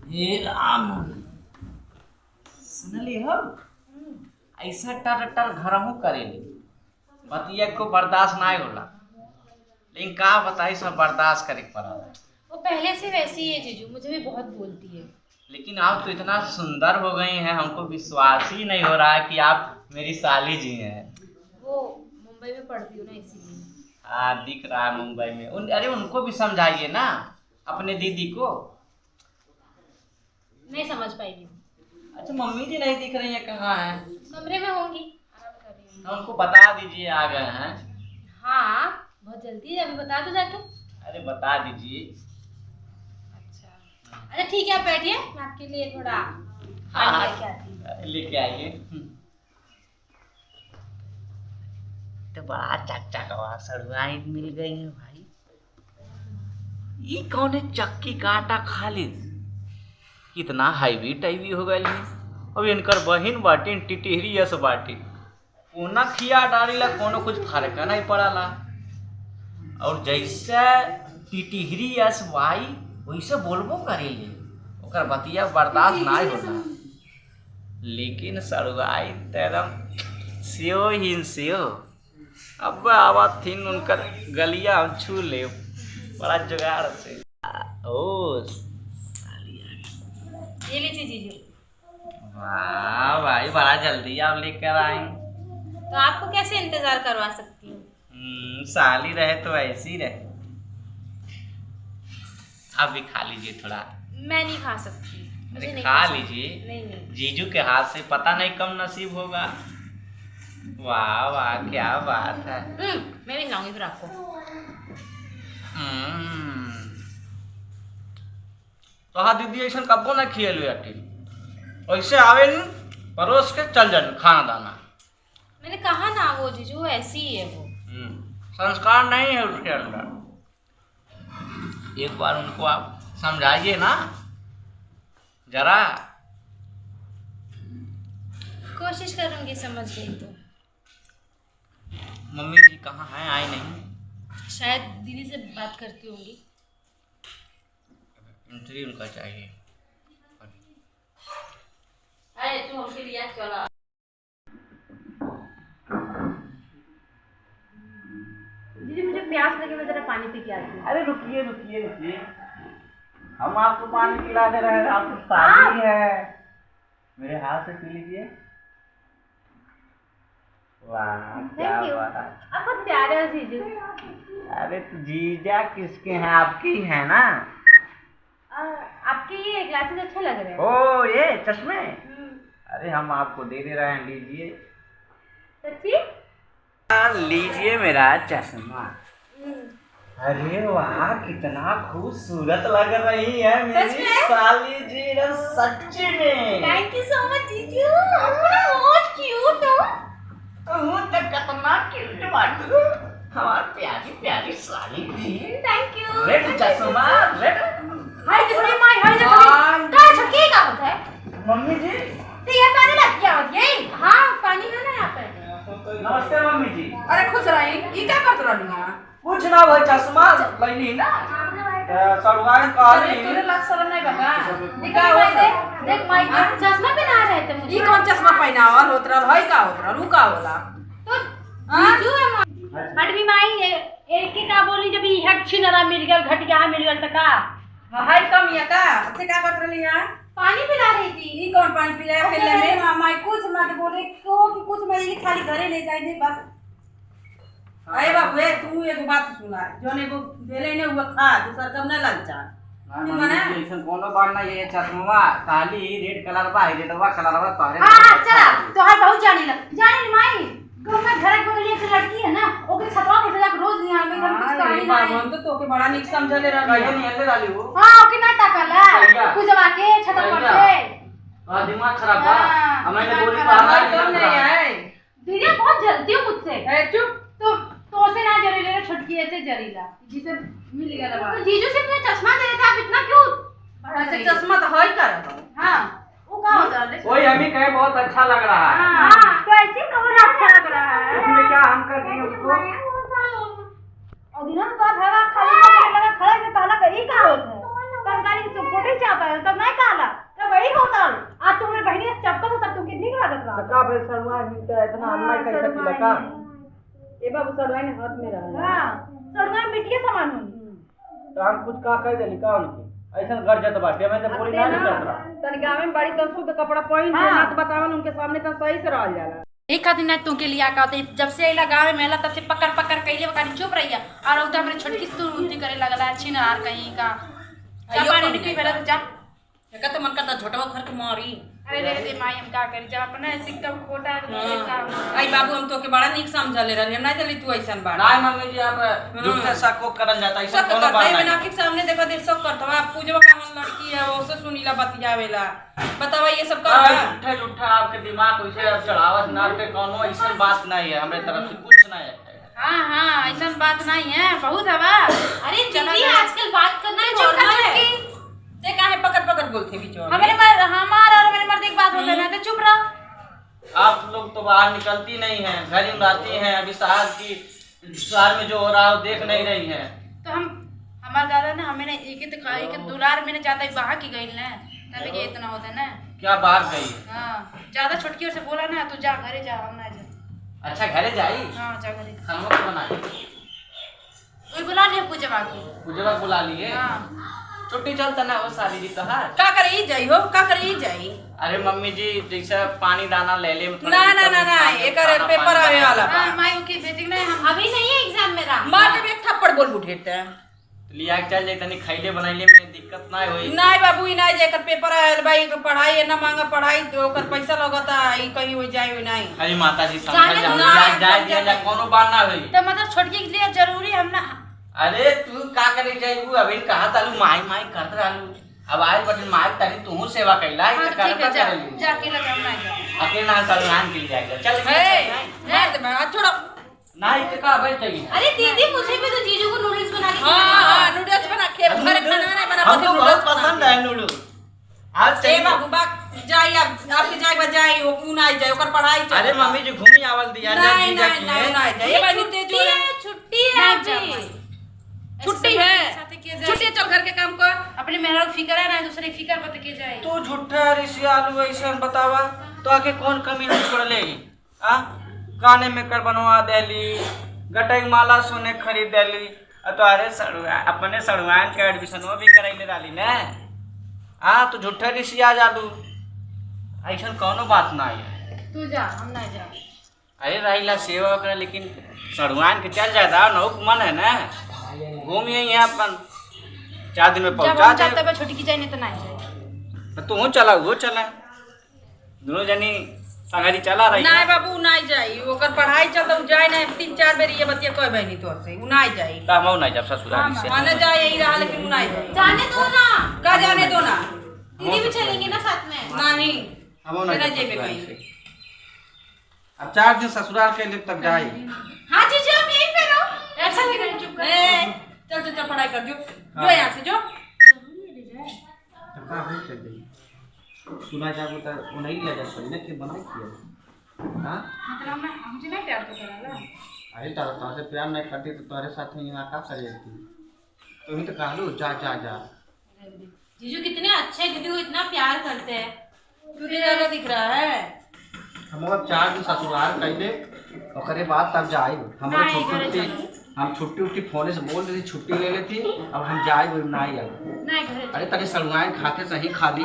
हे राम सुनली हम ऐसा टर टर घरहू करेली बतिया को बर्दाश्त ना होला, लेकिन का बताई सब बर्दाश्त करे पड़ा। वो पहले से वैसी है जीजू, मुझे भी बहुत बोलती है। लेकिन आप तो इतना सुंदर हो गई हैं, हमको विश्वास ही नहीं हो रहा है कि आप मेरी साली जी हैं। वो मुंबई में पढ़ती हूँ ना, इसीलिए। हाँ दिख रहा है मुंबई में। अरे उनको भी समझाइए ना, अपने दीदी को। नहीं समझ पाएगी। अच्छा मम्मी जी नहीं दिख रही है, कहाँ है? कमरे में होंगी, आराम कर रही होंगी। उनको बता दीजिए आ गए हैं। हाँ बहुत जल्दी है, अभी बता दो जाके। अरे बता दीजिए। अच्छा ठीक है, आप बैठिए, मैं आपके लिए थोड़ा पानी लेके आती हूँ। लेके आइए। तो बड़ा चकचकवा सड़ुआई मिल गई है भाई। ये कौन है चक्की काटा खाली, कितना हाईवी टाईवी हो गई है। अब इनकर बहिन बाटी टिटिहरी यस बाटी कोना खिया डाली ला, कोनो कुछ फर्क नहीं पड़ाला। और जैसे टिटिहरी यस भाई वैसे बोलबो करेली, ओकर बतिया बर्दाश्त नहीं होला। लेकिन सड़ुआई एकदम सेओ ही सेओ। अब आवाज थी उनकर गलिया हम छू ले बड़ा जुगाड़ से। ओ ये लीजिए जीजू। वाह भाई बड़ा जल्दी आप लेकर आए। तो आपको कैसे इंतजार करवा सकती हूँ? साली रहे तो ऐसी रहे। आप भी खा लीजिए थोड़ा। मैं नहीं खा सकती। अरे खा लीजिए। नहीं। जीजू के हाथ से पता नहीं कम नसीब होगा। वाह वाह क्या बात है। मैं भी खिलाऊंगी फिर आपको। तो हाँ दीदी ऐसा कब्बो ना खिएलू अटी, ऐसे आवे न परोस के चल जाए खाना दाना। मैंने कहा ना वो जीजू ऐसी ही है वो। संस्कार नहीं है उसके अंदर। एक बार उनको आप समझाइए ना जरा। कोशिश करूंगी, समझ गई तो। मम्मी जी कहाँ हैं, आई नहीं? शायद दीदी से बात करती होंगी। इंटरव्यू उनका चाहिए। अरे तू हमके लिया चला। दीदी मुझे प्यास लगी, मैं जरा पानी पी के आती हूँ। अरे रुकिए रुकिए रुकिए, हम आपको पानी पिला दे रहे हैं, आपकी शादी है। मेरे हाथ से पी लीजिए। वाह क्या बात। आप बहुत प्यारे हो जीजू। अरे तो जीजा किसके हैं, आपकी हैं ना। आपके ये ग्लासेस अच्छे लग रहे हैं। ओ ये चश्मे, अरे हम आपको दे रहे हैं, लीजिए। सच्ची? लीजिए मेरा चश्मा। अरे वाह कितना खूबसूरत लग रही है मेरी साली जी, सच्ची में। थैंक यू सो मच जीजू, बहुत क्यूट हो। तो कितना क्यूट बाटू, हमारी प्यारी प्यारी साली जी। Thank you. लेट चश्मा लेट। हाय किसने माय हाय जब का छक्के का होता है मम्मी जी। तो ये पानी लग गया होती है। हाँ पानी है ना यहाँ पे। नमस्ते मम्मी जी। अरे खुश रही, ये क्या करत रहनी है? कुछ ना भाई चश्मा लैली ना सड़ुआई काली। तोरे लाख शर्म नहीं बाबा। दिखा हुआ देख माई चश्मा पहना रहे थे मुझे। ई कौन चश्मा पहनावल होत रहल है, का होत रहल, उ का होला? तो जीजू है बट भी माई एक के का बोली जब ई हट छिनरा मिल गया घटिया मिल गया त का है कम या का? अच्छे का करत रहली है? पानी पिला रही थी। ई कौन पानी पिलाया खेलने में? मामा कुछ मत बोले क्यों कि कुछ मैं ये खाली घरे ले जाई दे बस। अरे बाबू ए तू एगो बात सुना, जोन एगो देले ने हुआ खा दूसर कब ना लग जा। ऐसा कोनो बात नहीं, ये चश्मा काली रेड कलर बा, रेडवा कलर बा तोरे। हां अच्छा तो हर बहुत जानी माई तो मैं घर के बगल एक लड़की है ना, ओके छतवा पे जाके रोज यहां में कुछ कहानी ना हम तो तोके बड़ा निक समझले रहली। कहिए नहीं हल्ले डाली वो। हां ओके ना टकला कुछ जमा के छत पर से। दिमाग खराब बा, हमें बोली कम नहीं है। दीदी बहुत जलती हो मुझसे। ए चुप। तो से ना जरीला छटकी ऐसे जरीला जिसे मिल गया बा। तो जीजू से इतना चश्मा दे रहे थे, आप इतना क्यों? अच्छा चश्मा तो है कर। हां वो का होता है? कोई हमें कहे बहुत अच्छा लग रहा है। हां तो ऐसे कवर अच्छा लग रहा है। इसमें क्या हम कर दिए उसको? और दिनों तो भागा खाली लगा खड़ा के कहला कहीं का होता है। नहीं चाहता है तब नहीं कहला तब वही होता आज तुम्हारी बहनी चपका तो तब तुम कितनी लागत रहा का भाई सड़ुआ मिलता है इतना हम नहीं कर सकते का ए बाबू सड़ुआ ने हाथ में रहा हां सड़ुआ मिट्टी सामान होनी तो हम कुछ का कह देली का उनकी ऐसा घर जत बाटे मैं तो बोली ना करत रहा तनी गांव में बड़ी तो शुद्ध कपड़ा पहन के ना तो बतावन उनके सामने तो सही से रहल जाला एक खातिर ना तुमके लिया कहते जब से आइला गाँव में मेला तब से पकड़ पकड़ कैले बकानी चुप रहिया और उधर हमरे छोटकी तू उल्टी करे लगला छिनार कहीं का जा पानी निकली फेरा तो जा का तो मन करता छोटवा घर के मारी अरे रे दे माई हम का करी जब अपना सिस्टम खोटा का आई बाबू हम तो के बड़ा निक समझले रहली हम नहीं चली तू ऐसन बात ना मम्मी जी आप झूठे शक करल जाता ऐसा सब कोनो बात करता है नहीं आंख के सामने देखो देख सब करता पूजवा कामन लड़की है वो से सुनीला बतियावेला बतावा ये सब कर झूठे झूठा आपके दिमाग वैसे अब चढ़ावत ना पे कोनो ऐसा बात नहीं है हमरे तरफ से कुछ नहीं है हाँ ऐसा बात नहीं है बहुत हवा अरे दीदी आजकल बात करना नॉर्मल है ते काहे पकड़ पकड़ बोलते बीच में हमारा और मेरे मर्द एक बात होता है तो चुप रहो आप लोग तो बाहर निकलती नहीं हैं घर में रहती हैं अभी शहर में जो हो रहा है वो देख नहीं रही हैं तो हम हमारे दादा ने हमें एक दुलार में ज्यादा बाहर की गई ना तभी के इतना होता है ना क्या बात गई है हाँ ज्यादा छोटकी से बोला ना तू जा घरे जा हम ना जा अच्छा घरे जाई हाँ जा घरे खाना को बनाई कोई बुला लिया पूजवा की पूजवा बुला लिए हाँ छुट्टी चलता ना वो साली जी तो है का करी जाई हो का करी जाई अरे मम्मी जी जैसे पानी दाना ले ले ना ना ना ना एकर पेपर आवे वाला हाँ मायू की भेजिंग ना हम अभी नहीं है एग्जाम मेरा मार के एक थप्पड़ बोल उठेते लिया के चल जाए तनी खैले बनाइले में दिक्कत ना होई नहीं बाबू ई नहीं जेकर पेपर आयल भाई पढ़ाई ना मांगा पढ़ाई तो ओकर पैसा लगता ई कहीं हो जाए नहीं अरे माता जी समझ जाए दिया जा कोनो बात ना होई तो मतलब छोटकी के लिए जरूरी हम ना अरे तू का करे जाइबू अभी कहा तालू माई माई करत रहलू अब आज बटन माई तारी तू सेवा कैला हाँ, है ठीक है जा कर जा अकेला जा ना जा अकेले ना सलमान के लिए जाएगा चल मार दे मैं छोड़ नहीं तो का भाई चाहिए अरे दीदी मुझे भी तो जीजू को नूडल्स बना के हां नूडल्स बना के घर खाना नहीं बना हमको बहुत पसंद है नूडल्स आज ए बाबू बाक जाई आपके जाई बजाई वो क्यों ना जाए ओकर पढ़ाई चल अरे मम्मी जी घूमी आवल दिया जा नहीं जीजा नहीं की है नहीं जाए ये बनी तेज हो रहा छुट्टी है अभी छुट्टी है छुट्टी चल घर के काम कर अपने मेहरा फिकर है ना दूसरे फिकर बता के जाए तू झूठा रिसियालू ऐसा बतावा तो आके कौन कमी नहीं छोड़ लेगी आ काने में कर बनवा देली गटई माला सोने खरीद देली तो अरे सड़ुआ अपने सड़ुआन के एडमिशन भी कराइले डाली ने आ तो झूठा रिसिया जालू ऐसा कोनो बात ना है तू जा हम ना जा अरे रहीला सेवा करे लेकिन सड़ुआन के चल जाता नौक मन है ना घूम यही अपन 4 दिन में जब पहुंचा हम दे जाते हैं छोटी की जाए नहीं तो नहीं जाए तू चला वो चला दोनों जनी संगरी चला रही नहीं बाबू नहीं जाई ओकर पढ़ाई चलता उ जाए नहीं 3-4 बेर ये बतिया कोई बहनी तो से उ नहीं जाई तो हम नहीं जब ससुराल से माने जाए यही रहा लेकिन उ नहीं जाई जाने दो ना का जाने दो ना दीदी भी चलेंगे ना साथ में नहीं हम मेरा नहीं जेबे ससुराल कहीं से। अब 4 दिन ससुराल के लिए तब जाए हाँ जीजू आप यहीं पे रहो ऐसा नहीं करें चुप ए चल चल चल पढ़ाई कर जो जो यहाँ से जो सुना जाबो तो वो नहीं लिया जा सकता कि बनाई किया हां मतलब मैं हमसे नहीं प्यार तो करा ना अरे तारा से प्यार नहीं करती तो तुम्हारे साथ में यहाँ का कर थी तुम ही तो कहलू जा जा जा जीजू कितने अच्छे दीदी को इतना प्यार करते हैं तुझे ज्यादा दिख रहा है हम अब 4 दिन ससुराल कैले ओकरे बाद तब जाए हमारे नहीं, छुट्टी घरे उट्टी हम छुट्टी उट्टी फोन से बोल रही थी छुट्टी ले लेती अब हम जाए वो नहीं आए नहीं घरे अरे तनी सलवान खाते सही खा दी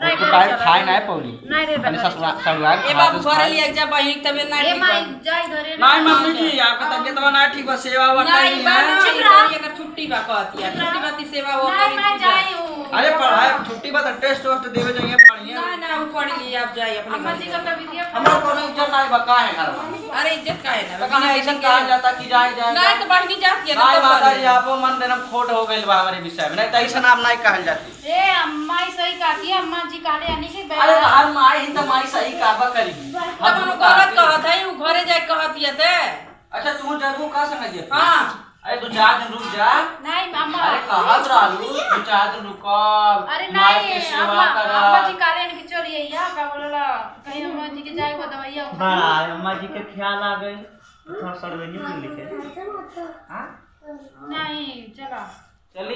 नहीं, उसको घरे टाइम चला खाए जाए। नहीं पौली नहीं रे तनी बेटा सलवान ए बाबू घर लिया जा बहनी की तबीयत ये नहीं माई ठीक जाए घरे नहीं मम्मी जी आपका तबीयत ना ठीक बा सेवा हुआ नहीं बा चुप नहीं रहा। ये कर छुट्टी बा कहती है छुट्टी बाती सेवा हो नहीं मैं जाई हूँ अरे पढ़ाई छुट्टी बाद टेस्ट वेस्ट देवे जाइए पढ़िए ना ना वो पढ़ ली आप जाइए अपने अम्मा घर जी का कभी दिया हमारा कोनो इज्जत नहीं बका है घर में अरे इज्जत का है ना कहीं ऐसा कहा जाता कि जाए जाए नहीं तो बहनी जाती है ना नहीं तब माता पढ़ जी ली। आपो मन देना खोट हो गइल बा हमारे विषय में नहीं तो ऐसा नाम नहीं कहल जाती ए अम्मा ही सही कहती है अम्मा जी काले यानी कि अरे हर माई ही तो माई सही कहबा करी तब हम गलत कहत है वो घरे जाके कहती है ते अच्छा तू जरूर का समझिए हां अरे तू 4 दिन रुक जा नहीं अम्मा अरे कहत रहलू तू 4 दिन रुको अरे माई नहीं के सेवा अम्मा कर अम्मा जी काले यानी कि चलिए या का बोलला कहीं अम्मा जी के जाए वो दवाइया बड़ा अम्मा जी के ख्याल आ गए थोड़ा सड़वेनी भी लिखे हाँ नहीं चला चलिए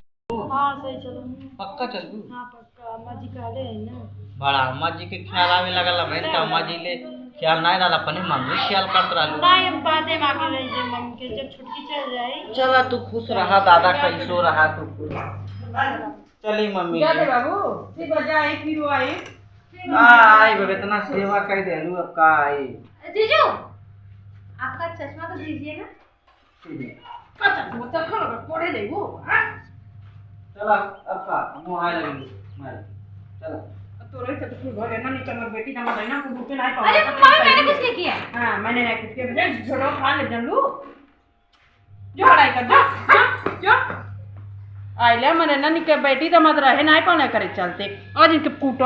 हाँ सही चलो। पक्का चलू? हाँ पक्का, अम्मा जी कहले है ना। बड़ा अम्मा जी के ख्याल आवे लगल मैं तो अम्मा जी ले ख्याल नहीं रहा, अपने मम्मी ख्याल करत रहलू। नहीं हम बातें मांगे रही जब मम्मी के, जब छुटकी चल जाए। चला तू खुश रहा, दादा कैसो रहा तू खुश। चली मम्मी जा दे बाबू, ठीक हो जाए फिर वो आई। आई बे, इतना सेवा कर देलू अब का आई। जीजू आपका चश्मा तो दीजिए ना। कच्चा वो तो खा लगा पड़े जाए वो। चला अब का हम आए लगेंगे मार। चला तो रही तो कुछ घर है ना, नहीं कमर बेटी जमा है ना, को भूखे नहीं पाओ। अरे मम्मी मैंने कुछ नहीं किया। हां मैंने नहीं कुछ किया, बस झोड़ो खा ले जानलू। जो हड़ाई कर जो आइले मने ना निके बेटी तो मत रहे नहीं पाने करे चलते आज इनके कूटो।